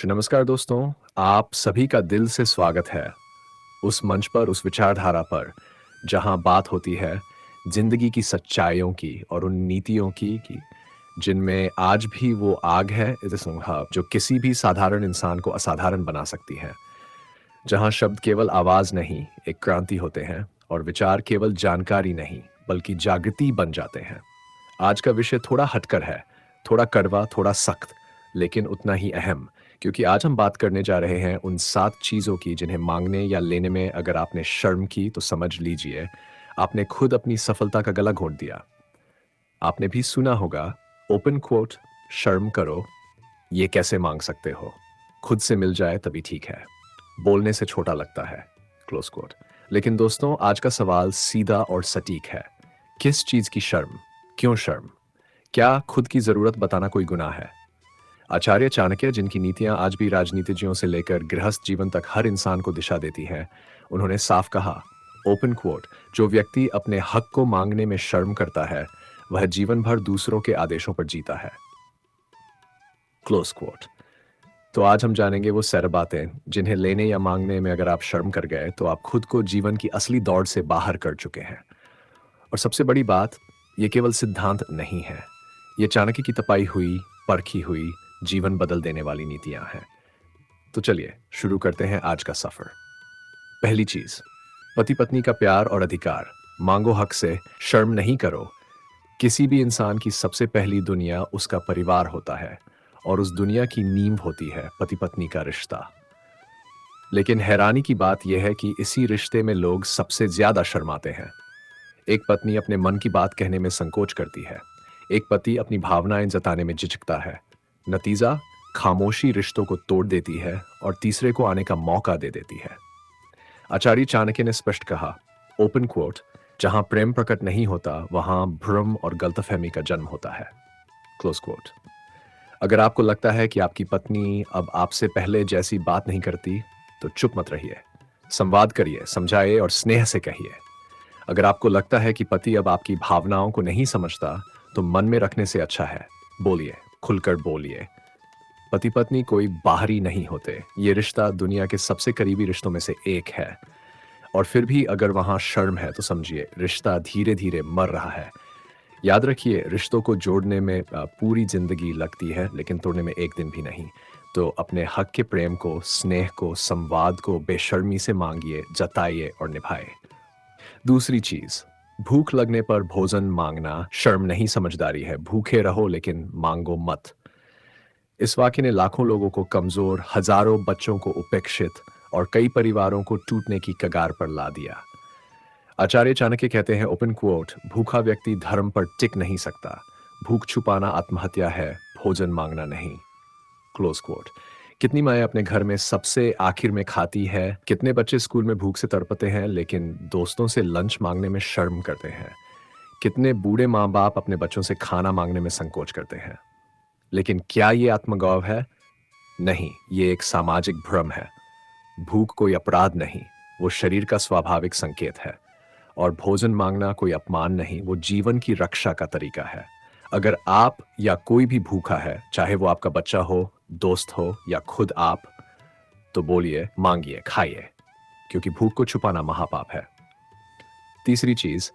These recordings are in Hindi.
नमस्कार दोस्तों, आप सभी का दिल से स्वागत है उस मंच पर, उस विचारधारा पर, जहां बात होती है जिंदगी की सच्चाइयों की और उन नीतियों की जिनमें आज भी वो आग है इस संभव जो किसी भी साधारण इंसान को असाधारण बना सकती है। जहां शब्द केवल आवाज नहीं, एक क्रांति होते हैं और विचार केवल जानकारी नहीं, बल्कि जागृति बन जाते हैं। आज का विषय थोड़ा हटकर है, थोड़ा कड़वा, थोड़ा सख्त, लेकिन उतना ही अहम, क्योंकि आज हम बात करने जा रहे हैं उन 7 चीज़ों की जिन्हें माँगने या लेने में अगर आपने शर्म की तो समझ लीजिए, आपने खुद अपनी सफलता का गला घोंट दिया। आपने भी सुना होगा, ओपन क्वोट, "शर्म करो, ये कैसे माँग सकते हो? खुद से मिल जाए तभी ठीक है। बोलने से छोटा लगता है।" Close quote. लेकिन दोस्तों, आज का सवाल सीधा और सटीक है। किस चीज़ की शर्म? क्यों शर्म? क्या खुद की ज़रूरत बताना कोई गुनाह है? आचार्य चाणक्य, जिनकी नीतियां आज भी राजनीतिज्ञों से लेकर गृहस्थ जीवन तक हर इंसान को दिशा देती हैं, उन्होंने साफ कहा, ओपन क्वोट, "जो व्यक्ति अपने हक को मांगने में शर्म करता है, वह जीवन भर दूसरों के आदेशों पर जीता है।" Close quote. तो आज हम जानेंगे वो सैर बातें जिन्हें लेने या मांगने में अगर आप शर्म कर गए तो आप खुद को जीवन की असली दौड़ से बाहर कर चुके हैं। और सबसे बड़ी बात, ये केवल सिद्धांत नहीं है, ये चाणक्य की तपाई हुई, परखी हुई, जीवन बदल देने वाली नीतियां हैं। तो चलिए शुरू करते हैं आज का सफर। पहली चीज, पति पत्नी का प्यार और अधिकार। मांगो हक से, शर्म नहीं करो। किसी भी इंसान की सबसे पहली दुनिया उसका परिवार होता है और उस दुनिया की नींव होती है पति पत्नी का रिश्ता। लेकिन हैरानी की बात यह है कि इसी रिश्ते में लोग सबसे ज्यादा शर्माते हैं। एक पत्नी अपने मन की बात कहने में संकोच करती है, एक पति अपनी भावनाएं जताने में झिझकता है। नतीजा, खामोशी रिश्तों को तोड़ देती है और तीसरे को आने का मौका दे देती है। आचार्य चाणक्य ने स्पष्ट कहा, ओपन क्वोट, "जहां प्रेम प्रकट नहीं होता वहां भ्रम और गलतफहमी का जन्म होता है।" Close quote. अगर आपको लगता है कि आपकी पत्नी अब आपसे पहले जैसी बात नहीं करती, तो चुप मत रहिए। संवाद करिए, समझाइए और स्नेह से कहिए। अगर आपको लगता है कि पति अब आपकी भावनाओं को नहीं समझता, तो मन में रखने से अच्छा है, बोलिए, खुलकर बोलिए। पति पत्नी कोई बाहरी नहीं होते, ये रिश्ता दुनिया के सबसे करीबी रिश्तों में से एक है। और फिर भी अगर वहां शर्म है तो समझिए, रिश्ता धीरे धीरे मर रहा है। याद रखिए, रिश्तों को जोड़ने में पूरी जिंदगी लगती है, लेकिन तोड़ने में एक दिन भी नहीं। तो अपने हक के प्रेम को, स्नेह को, संवाद को बेशर्मी से मांगिए, जताइए और निभाइए। दूसरी चीज, भूख लगने पर भोजन मांगना शर्म नहीं, समझदारी है। भूखे रहो लेकिन मांगो मत। इस वाक्य ने लाखों लोगों को कमजोर, हजारों बच्चों को उपेक्षित और कई परिवारों को टूटने की कगार पर ला दिया। आचार्य चाणक्य कहते हैं, ओपन क्वोट, "भूखा व्यक्ति धर्म पर टिक नहीं सकता। भूख छुपाना आत्महत्या है, भोजन मांगना नहीं।" Close quote. कितनी माएँ अपने घर में सबसे आखिर में खाती है, कितने बच्चे स्कूल में भूख से तड़पते हैं लेकिन दोस्तों से लंच मांगने में शर्म करते हैं। कितने बूढ़े माँ बाप अपने बच्चों से खाना मांगने में संकोच करते हैं। लेकिन क्या ये आत्मगौरव है? नहीं, ये एक सामाजिक भ्रम है। भूख कोई अपराध नहीं, वो शरीर का स्वाभाविक संकेत है। और भोजन मांगना कोई अपमान नहीं, वो जीवन की रक्षा का तरीका है। अगर आप या कोई भी भूखा है, चाहे वो आपका बच्चा हो, दोस्त हो या खुद आप, तो बोलिए, मांगिए, खाइए, क्योंकि भूख को छुपाना महापाप है। तीसरी चीज,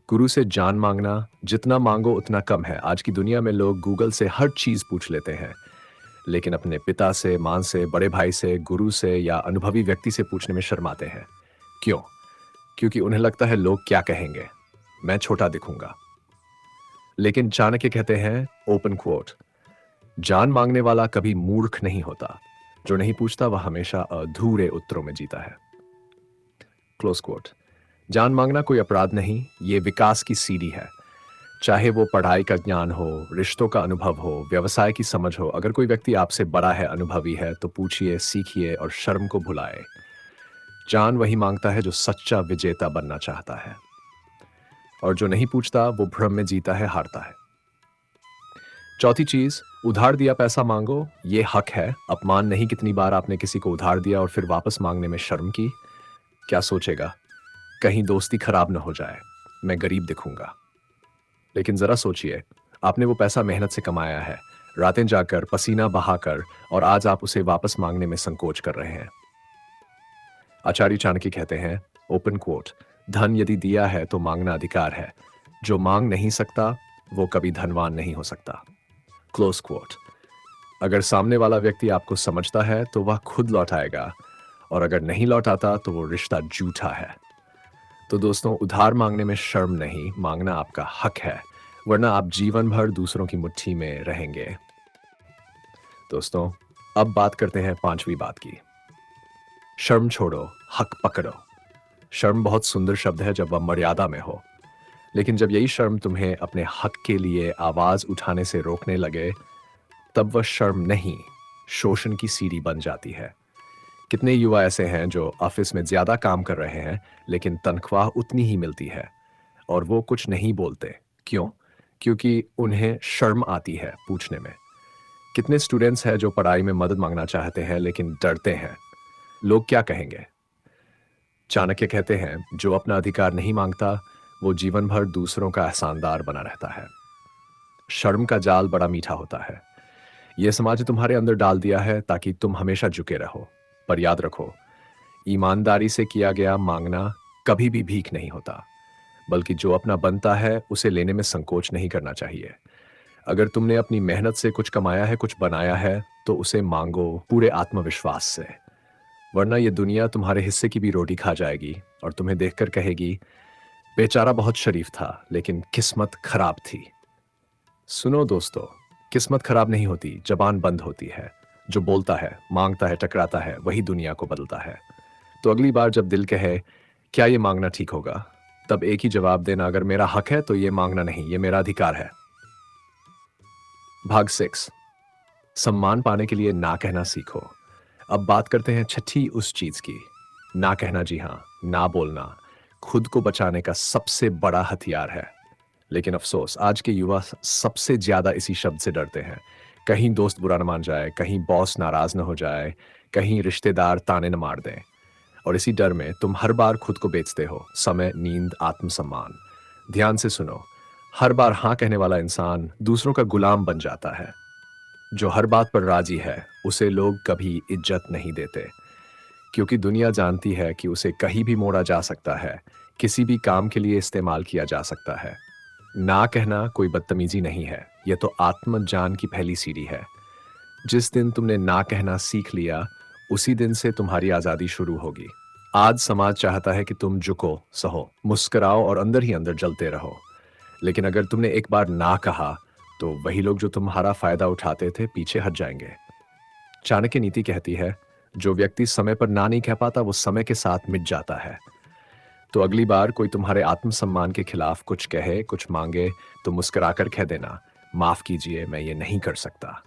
गुरु से जान मांगना। जितना मांगो उतना कम है। आज की दुनिया में लोग गूगल से हर चीज पूछ लेते हैं, लेकिन अपने पिता से, मां से, बड़े भाई से, गुरु से या अनुभवी व्यक्ति से पूछने में शर्माते हैं। क्यों? क्योंकि उन्हें लगता है लोग क्या कहेंगे, मैं छोटा दिखूंगा। लेकिन चाणक्य कहते हैं, ओपन क्वोट, "जान मांगने वाला कभी मूर्ख नहीं होता। जो नहीं पूछता वह हमेशा अधूरे उत्तरों में जीता है।" Close quote. जान मांगना कोई अपराध नहीं, ये विकास की सीढ़ी है। चाहे वो पढ़ाई का ज्ञान हो, रिश्तों का अनुभव हो, व्यवसाय की समझ हो, अगर कोई व्यक्ति आपसे बड़ा है, अनुभवी है, तो पूछिए, सीखिए और शर्म को भुलाए। जान वही मांगता है जो सच्चा विजेता बनना चाहता है, और जो नहीं पूछता वो भ्रम में जीता है, हारता है। चौथी चीज, उधार दिया पैसा मांगो, ये हक है, अपमान नहीं। कितनी बार आपने किसी को उधार दिया और फिर वापस मांगने में शर्म की? क्या सोचेगा, कहीं दोस्ती खराब न हो जाए, मैं गरीब दिखूंगा। लेकिन जरा सोचिए, आपने वो पैसा मेहनत से कमाया है, रातें जाकर, पसीना बहाकर, और आज आप उसे वापस मांगने में संकोच कर रहे हैं। आचार्य चाणक्य कहते हैं, ओपन कोट, धन यदि दिया है तो मांगना अधिकार है। जो मांग नहीं सकता वो कभी धनवान नहीं हो सकता। Close quote. अगर सामने वाला व्यक्ति आपको समझता है तो वह खुद लौटाएगा, और अगर नहीं लौटाता तो वो रिश्ता झूठा है। तो दोस्तों, उधार मांगने में शर्म नहीं, मांगना आपका हक है, वरना आप जीवन भर दूसरों की मुट्ठी में रहेंगे। दोस्तों, अब बात करते हैं पांचवी बात की। शर्म छोड़ो, हक पकड़ो। शर्म बहुत सुंदर शब्द है जब वह मर्यादा में हो, लेकिन जब यही शर्म तुम्हें अपने हक के लिए आवाज उठाने से रोकने लगे, तब वह शर्म नहीं, शोषण की सीढ़ी बन जाती है। कितने युवा ऐसे हैं जो ऑफिस में ज्यादा काम कर रहे हैं, लेकिन तनख्वाह उतनी ही मिलती है, और वो कुछ नहीं बोलते। क्यों? क्योंकि उन्हें शर्म आती है पूछने में। कितने स्टूडेंट्स हैं जो पढ़ाई में मदद मांगना चाहते हैं लेकिन डरते हैं, लोग क्या कहेंगे। चाणक्य कहते हैं, जो अपना अधिकार नहीं मांगता वो जीवन भर दूसरों का एहसानदार बना रहता है। शर्म का जाल बड़ा मीठा होता है। यह समाज ने तुम्हारे अंदर डाल दिया है ताकि तुम हमेशा झुके रहो। पर याद रखो, ईमानदारी से किया गया मांगना कभी भी भीख नहीं होता, बल्कि जो अपना बनता है उसे लेने में संकोच नहीं करना चाहिए। अगर तुमने अपनी मेहनत से कुछ कमाया है, कुछ बनाया है, तो उसे मांगो पूरे आत्मविश्वास से, वरना यह दुनिया तुम्हारे हिस्से की भी रोटी खा जाएगी और तुम्हें देखकर कहेगी, बेचारा बहुत शरीफ था लेकिन किस्मत खराब थी। सुनो दोस्तों, किस्मत खराब नहीं होती, जबान बंद होती है। जो बोलता है, मांगता है, टकराता है, वही दुनिया को बदलता है। तो अगली बार जब दिल कहे, क्या ये मांगना ठीक होगा, तब एक ही जवाब देना, अगर मेरा हक है तो ये मांगना नहीं, ये मेरा अधिकार है। भाग 6, सम्मान पाने के लिए ना कहना सीखो। अब बात करते हैं छठी उस चीज की, ना कहना। जी हाँ, ना बोलना खुद को बचाने का सबसे बड़ा हथियार है। लेकिन अफसोस, आज के युवा सबसे ज्यादा इसी शब्द से डरते हैं। कहीं दोस्त बुरा न मान जाए, कहीं बॉस नाराज न हो जाए, कहीं रिश्तेदार ताने न मार दें, और इसी डर में तुम हर बार खुद को बेचते हो, समय, नींद, आत्मसम्मान। ध्यान से सुनो, हर बार हाँ कहने वाला इंसान दूसरों का गुलाम बन जाता है। जो हर बात पर राजी है उसे लोग कभी इज्जत नहीं देते, क्योंकि दुनिया जानती है कि उसे कहीं भी मोड़ा जा सकता है, किसी भी काम के लिए इस्तेमाल किया जा सकता है। ना कहना कोई बदतमीजी नहीं है, यह तो आत्मज्ञान की पहली सीढ़ी है। जिस दिन तुमने ना कहना सीख लिया, उसी दिन से तुम्हारी आजादी शुरू होगी। आज समाज चाहता है कि तुम झुको, सहो, मुस्कुराओ और अंदर ही अंदर जलते रहो। लेकिन अगर तुमने एक बार ना कहा, तो वही लोग जो तुम्हारा फायदा उठाते थे पीछे हट जाएंगे। चाणक्य नीति कहती है, जो व्यक्ति समय पर ना नहीं कह पाता वो समय के साथ मिट जाता है। तो अगली बार कोई तुम्हारे आत्मसम्मान के खिलाफ कुछ कहे, कुछ मांगे, तो मुस्कुराकर कह देना, माफ कीजिए, मैं ये नहीं कर सकता।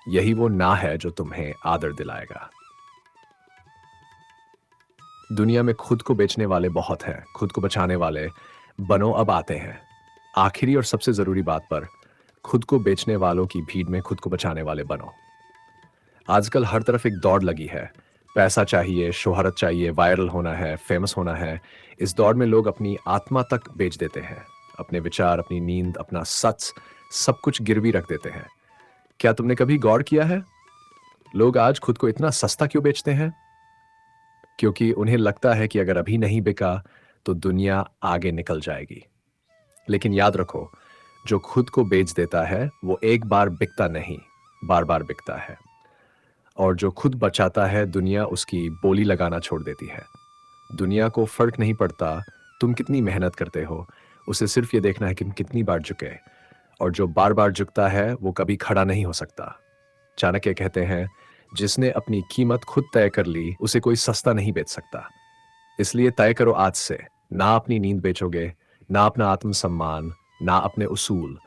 यही वो ना है जो तुम्हें आदर दिलाएगा। दुनिया में खुद को बेचने वाले बहुत हैं, खुद को बचाने वाले बनो अब आते हैं। आखिरी और सबसे जरूरी बात पर, खुद को बेचने वालों की भीड़ में खुद को बचाने वाले बनो। आजकल हर तरफ एक दौड़ लगी है, पैसा चाहिए, शोहरत चाहिए, वायरल होना है, फेमस होना है। इस दौड़ में लोग अपनी आत्मा तक बेच देते हैं, अपने विचार, अपनी नींद, अपना सच, सब कुछ गिरवी रख देते हैं। क्या तुमने कभी गौर किया है, लोग आज खुद को इतना सस्ता क्यों बेचते हैं? क्योंकि उन्हें लगता है कि अगर अभी नहीं बिका तो दुनिया आगे निकल जाएगी। लेकिन याद रखो, जो खुद को बेच देता है वो एक बार बिकता नहीं, बार बार बिकता है। और जो खुद बचाता है, दुनिया उसकी बोली लगाना छोड़ देती है। दुनिया को फर्क नहीं पड़ता तुम कितनी मेहनत करते हो, उसे सिर्फ ये देखना है कि तुम कितनी बार झुके। और जो बार बार झुकता है वो कभी खड़ा नहीं हो सकता। चाणक्य कहते हैं, जिसने अपनी कीमत खुद तय कर ली उसे कोई सस्ता नहीं बेच सकता। इसलिए तय करो आज से, ना अपनी नींद बेचोगे, ना अपना आत्मसम्मान, ना अपने उसूल।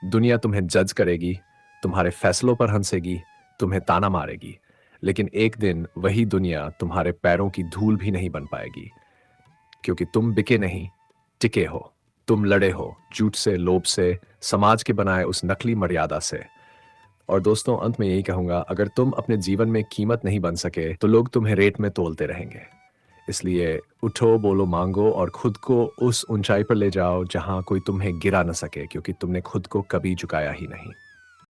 दुनिया तुम्हें जज करेगी, तुम्हारे फैसलों पर हंसेगी, तुम्हें ताना मारेगी, लेकिन एक दिन वही दुनिया तुम्हारे पैरों की धूल भी नहीं बन पाएगी, क्योंकि तुम बिके नहीं, टिके हो। तुम लड़े हो झूठ से, लोभ से, समाज के बनाए उस नकली मर्यादा से। और दोस्तों, अंत में यही कहूंगा, अगर तुम अपने जीवन में कीमत नहीं बन सके तो लोग तुम्हें रेट में तोलते रहेंगे। इसलिए उठो, बोलो, मांगो और खुद को उस ऊंचाई पर ले जाओ जहां कोई तुम्हें गिरा न सके, क्योंकि तुमने खुद को कभी झुकाया ही नहीं।